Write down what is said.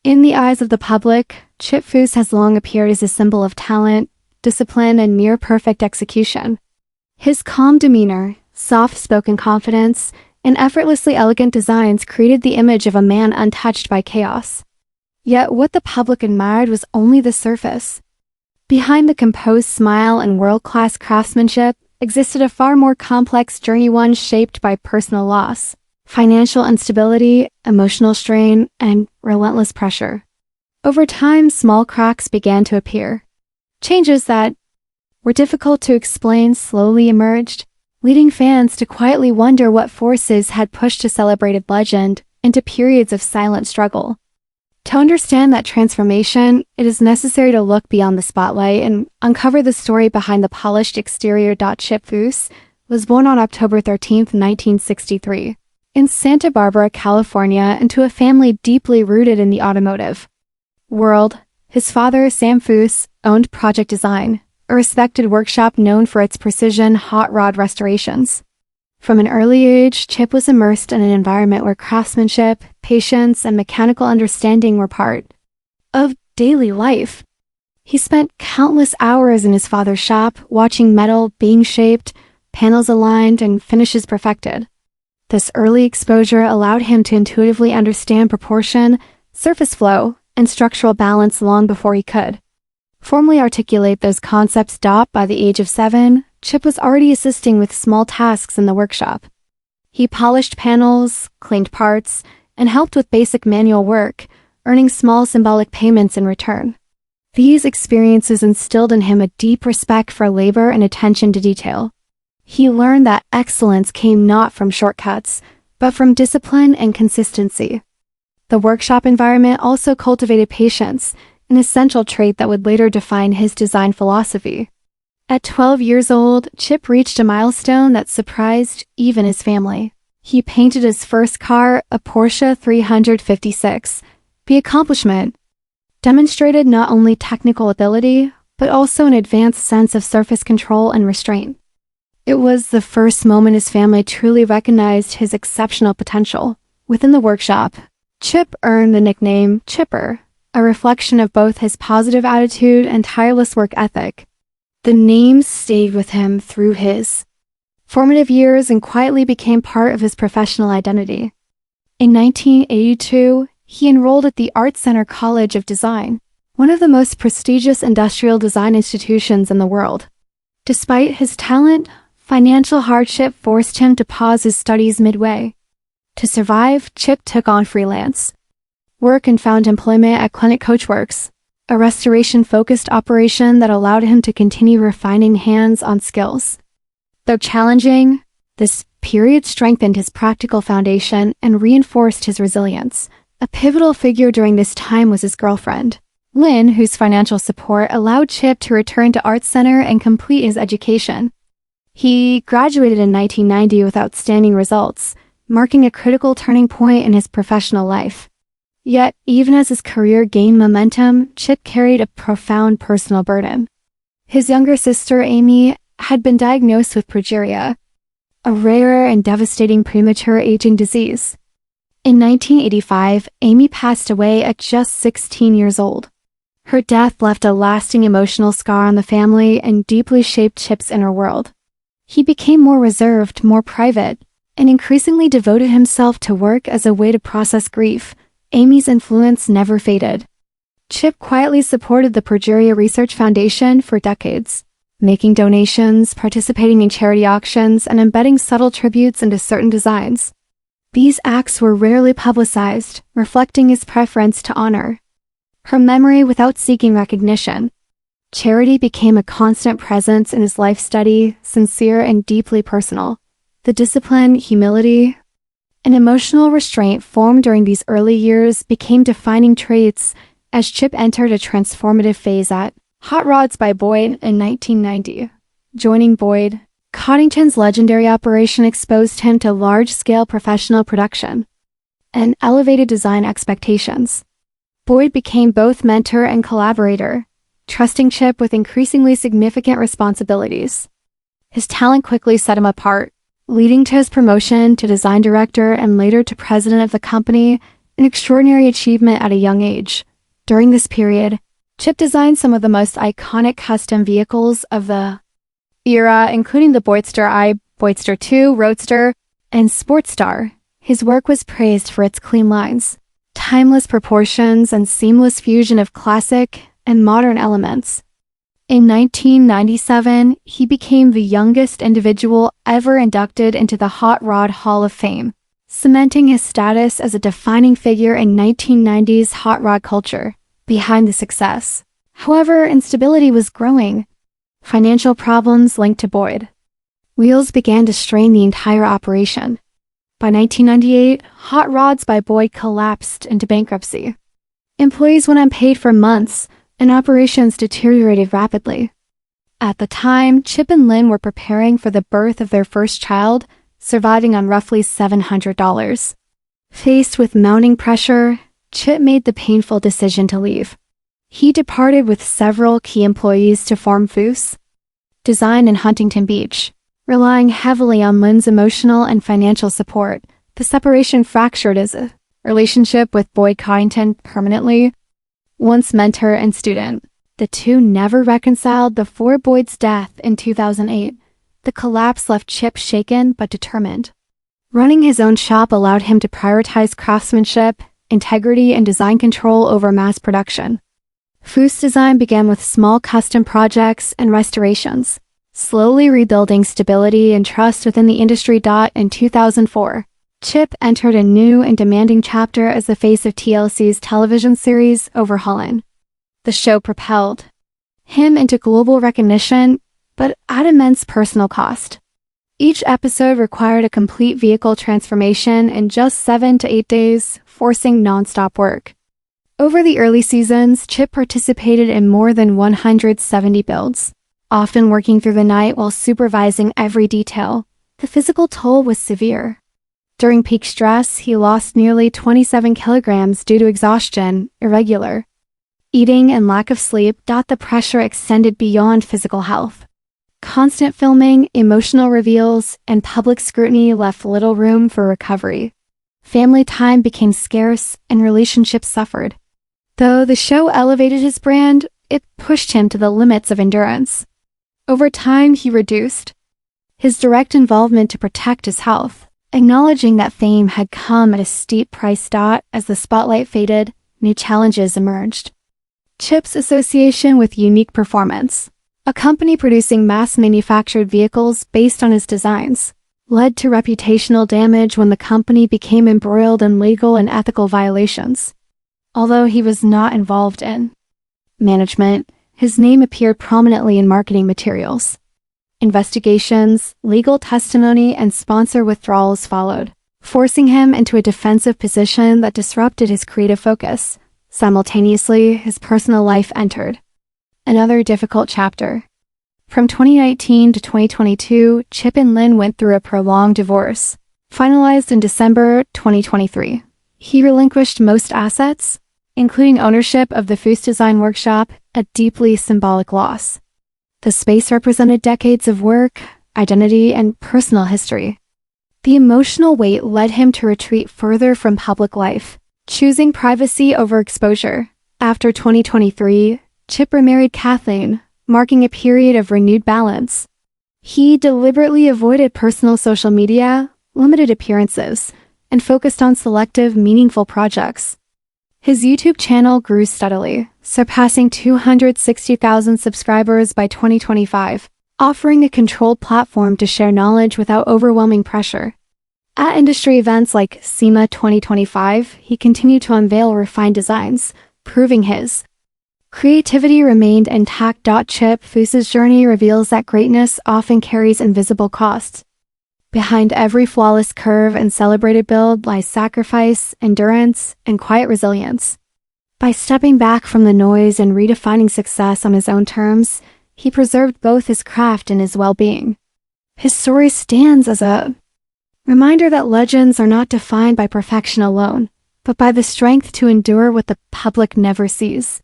In the eyes of the public, Chip Foose has long appeared as a symbol of talent, discipline, and near-perfect execution. His calm demeanor, soft-spoken confidence, and effortlessly elegant designs created the image of a man untouched by chaos. Yet what the public admired was only the surface. Behind the composed smile and world-class craftsmanship existed a far more complex journey, one shaped by personal loss, financial instability, emotional strain, and relentless pressure. Over time, small cracks began to appear. Changes that were difficult to explain slowly emerged, leading fans to quietly wonder what forces had pushed a celebrated legend into periods of silent struggle. To understand that transformation, it is necessary to look beyond the spotlight and uncover the story behind the polished exterior. Chip Foose was born on October 13, 1963. In Santa Barbara, California, into a family deeply rooted in the automotive world. His father, Sam Foose, owned Project Design, a respected workshop known for its precision hot rod restorations. From an early age, Chip was immersed in an environment where craftsmanship, patience, and mechanical understanding were part of daily life. He spent countless hours in his father's shop, watching metal being shaped, panels aligned, and finishes perfected. This early exposure allowed him to intuitively understand proportion, surface flow, and structural balance long before he could formally articulate those concepts. By the age of 7, Chip was already assisting with small tasks in the workshop. He polished panels, cleaned parts, and helped with basic manual work, earning small symbolic payments in return. These experiences instilled in him a deep respect for labor and attention to detail. He learned that excellence came not from shortcuts, but from discipline and consistency. The workshop environment also cultivated patience, an essential trait that would later define his design philosophy. At 12 years old, Chip reached a milestone that surprised even his family. He painted his first car, a Porsche 356. The accomplishment demonstrated not only technical ability, but also an advanced sense of surface control and restraint. It was the first moment his family truly recognized his exceptional potential. Within the workshop, Chip earned the nickname Chipper, a reflection of both his positive attitude and tireless work ethic. The name stayed with him through his formative years and quietly became part of his professional identity. In 1982, he enrolled at the Art Center College of Design, one of the most prestigious industrial design institutions in the world. Despite his talent, financial hardship forced him to pause his studies midway. To survive, Chip took on freelance work and found employment at Clinic Coachworks, a restoration-focused operation that allowed him to continue refining hands-on skills. Though challenging, this period strengthened his practical foundation and reinforced his resilience. A pivotal figure during this time was his girlfriend, Lynn, whose financial support allowed Chip to return to Art Center and complete his education. He graduated in 1990 with outstanding results, marking a critical turning point in his professional life. Yet, even as his career gained momentum, Chip carried a profound personal burden. His younger sister, Amy, had been diagnosed with progeria, a rare and devastating premature aging disease. In 1985, Amy passed away at just 16 years old. Her death left a lasting emotional scar on the family and deeply shaped Chip's inner world. He became more reserved, more private, and increasingly devoted himself to work as a way to process grief. Amy's influence never faded. Chip quietly supported the Progeria Research Foundation for decades, making donations, participating in charity auctions, and embedding subtle tributes into certain designs. These acts were rarely publicized, reflecting his preference to honor her memory without seeking recognition. Charity became a constant presence in his life study, sincere and deeply personal. The discipline, humility, and emotional restraint formed during these early years became defining traits as Chip entered a transformative phase at Hot Rods by Boyd in 1990. Joining Boyd, Coddington's legendary operation exposed him to large-scale professional production and elevated design expectations. Boyd became both mentor and collaborator, trusting Chip with increasingly significant responsibilities. His talent quickly set him apart, leading to his promotion to design director and later to president of the company an extraordinary achievement at a young age. During this period, Chip designed some of the most iconic custom vehicles of the era, including the Boydster I, Boydster II, Roadster, and Sportstar. His work was praised for its clean lines, timeless proportions, and seamless fusion of classic and modern elements. In 1997, he became the youngest individual ever inducted into the Hot Rod Hall of Fame, cementing his status as a defining figure in 1990s hot rod culture. Behind the success, however, instability was growing. Financial problems linked to Boyd. Wheels began to strain the entire operation. By 1998, Hot Rods by Boyd collapsed into bankruptcy. Employees went unpaid for months, and operations deteriorated rapidly. At the time, Chip and Lynn were preparing for the birth of their first child, surviving on roughly $700. Faced with mounting pressure, Chip made the painful decision to leave. He departed with several key employees to form Foose Design in Huntington Beach. Relying heavily on Lynn's emotional and financial support, the separation fractured his relationship with Boyd Coddington permanently. Once mentor and student, the two never reconciled before Boyd's death in 2008. The collapse left Chip shaken but determined. Running his own shop allowed him to prioritize craftsmanship, integrity, and design control over mass production. Foose Design began with small custom projects and restorations, slowly rebuilding stability and trust within the industry. In 2004, Chip entered a new and demanding chapter as the face of TLC's television series Overhaulin. The show propelled him into global recognition, but at immense personal cost. Each episode required a complete vehicle transformation in just 7 to 8 days, forcing non-stop work. Over the early seasons, Chip participated in more than 170 builds, often working through the night while supervising every detail. The physical toll was severe. During peak stress, he lost nearly 27 kilograms due to exhaustion, irregular eating, and lack of sleep. The pressure extended beyond physical health. Constant filming, emotional reveals, and public scrutiny left little room for recovery. Family time became scarce, and relationships suffered. Though the show elevated his brand, it pushed him to the limits of endurance. Over time, he reduced his direct involvement to protect his health, acknowledging that fame had come at a steep price. As the spotlight faded, new challenges emerged. Chip's association with Unique Performance, a company producing mass-manufactured vehicles based on his designs, led to reputational damage when the company became embroiled in legal and ethical violations. Although he was not involved in management, his name appeared prominently in marketing materials. Investigations, legal testimony, and sponsor withdrawals followed, forcing him into a defensive position that disrupted his creative focus. Simultaneously, his personal life entered another difficult chapter. From 2019 to 2022, Chip and Lynn went through a prolonged divorce, finalized in December 2023. He relinquished most assets, including ownership of the Foose Design Workshop, a deeply symbolic loss. The space represented decades of work, identity, and personal history. The emotional weight led him to retreat further from public life, choosing privacy over exposure. After 2023, Chip remarried Kathleen, marking a period of renewed balance. He deliberately avoided personal social media, limited appearances, and focused on selective, meaningful projects. His YouTube channel grew steadily, surpassing 260,000 subscribers by 2025, offering a controlled platform to share knowledge without overwhelming pressure. At industry events like SEMA 2025, he continued to unveil refined designs, proving his creativity remained intact. Chip Foose's journey reveals that greatness often carries invisible costs. Behind every flawless curve and celebrated build lies sacrifice, endurance, and quiet resilience. By stepping back from the noise and redefining success on his own terms, he preserved both his craft and his well-being. His story stands as a reminder that legends are not defined by perfection alone, but by the strength to endure what the public never sees.